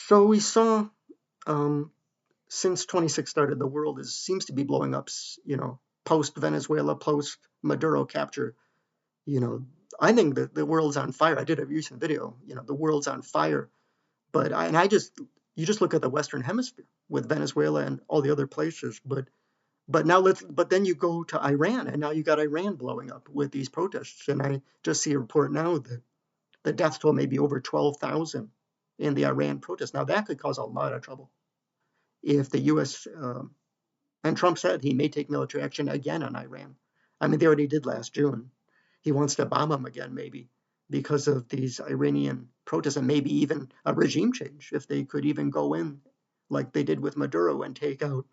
So we saw um, since 26 started, the world seems to be blowing up. Post Venezuela, post Maduro capture. You know, I think that the world's on fire. I did a recent video. The world's on fire. But I just you just look at the Western Hemisphere with Venezuela and all the other places. But then you go to Iran, and now you got Iran blowing up with these protests. And I just see a report now that the death toll may be over 12,000 in the Iran protests. Now that could cause a lot of trouble if the U.S. And Trump said he may take military action again on Iran. I mean, they already did last June. He wants to bomb them again, maybe, because of these Iranian protests, and maybe even a regime change if they could even go in like they did with Maduro and take out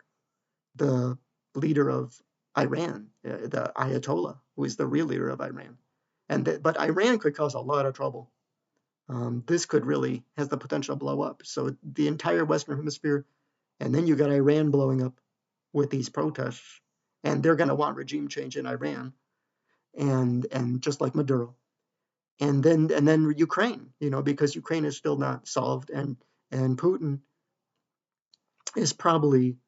the leader of Iran, the Ayatollah, who is the real leader of Iran. But Iran could cause a lot of trouble. This could really has the potential to blow up. So the entire Western Hemisphere, and then you got Iran blowing up with these protests, and they're going to want regime change in Iran, and just like Maduro, and then Ukraine, because Ukraine is still not solved, and Putin is probably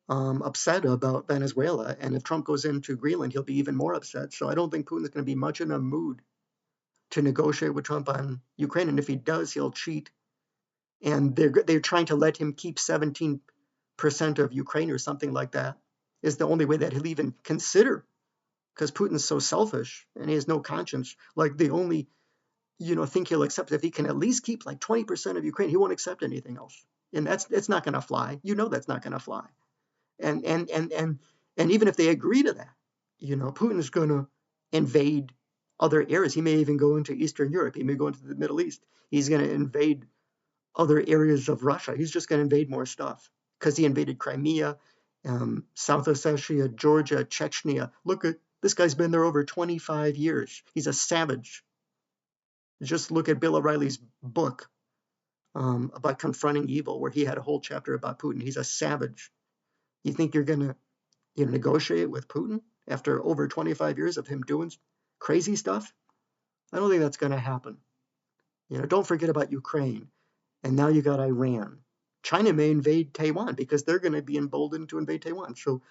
upset about Venezuela, and if Trump goes into Greenland, he'll be even more upset. So I don't think Putin's going to be much in a mood to negotiate with Trump on Ukraine, and if he does, he'll cheat. And they're trying to let him keep 17% of Ukraine or something like that. Is the only way that he'll even consider, because Putin's so selfish and he has no conscience. Like the only think he'll accept if he can at least keep like 20% of Ukraine. He won't accept anything else, and it's not going to fly. That's not going to fly. And even if they agree to that, Putin's going to invade other areas. He may even go into Eastern Europe. He may go into the Middle East. He's going to invade other areas of Russia. He's just going to invade more stuff because he invaded Crimea, South Ossetia, Georgia, Chechnya. Look at this guy's been there over 25 years. He's a savage. Just look at Bill O'Reilly's book about confronting evil, where he had a whole chapter about Putin. He's a savage. You think you're going to negotiate with Putin after over 25 years of him doing crazy stuff? I don't think that's going to happen. Don't forget about Ukraine. And now you got Iran. China may invade Taiwan because they're going to be emboldened to invade Taiwan. So,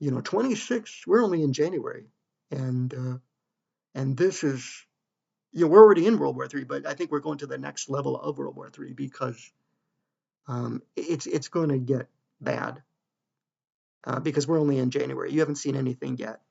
26, we're only in January. And this is, we're already in World War III, but I think we're going to the next level of World War III because it's going to get bad because we're only in January. You haven't seen anything yet.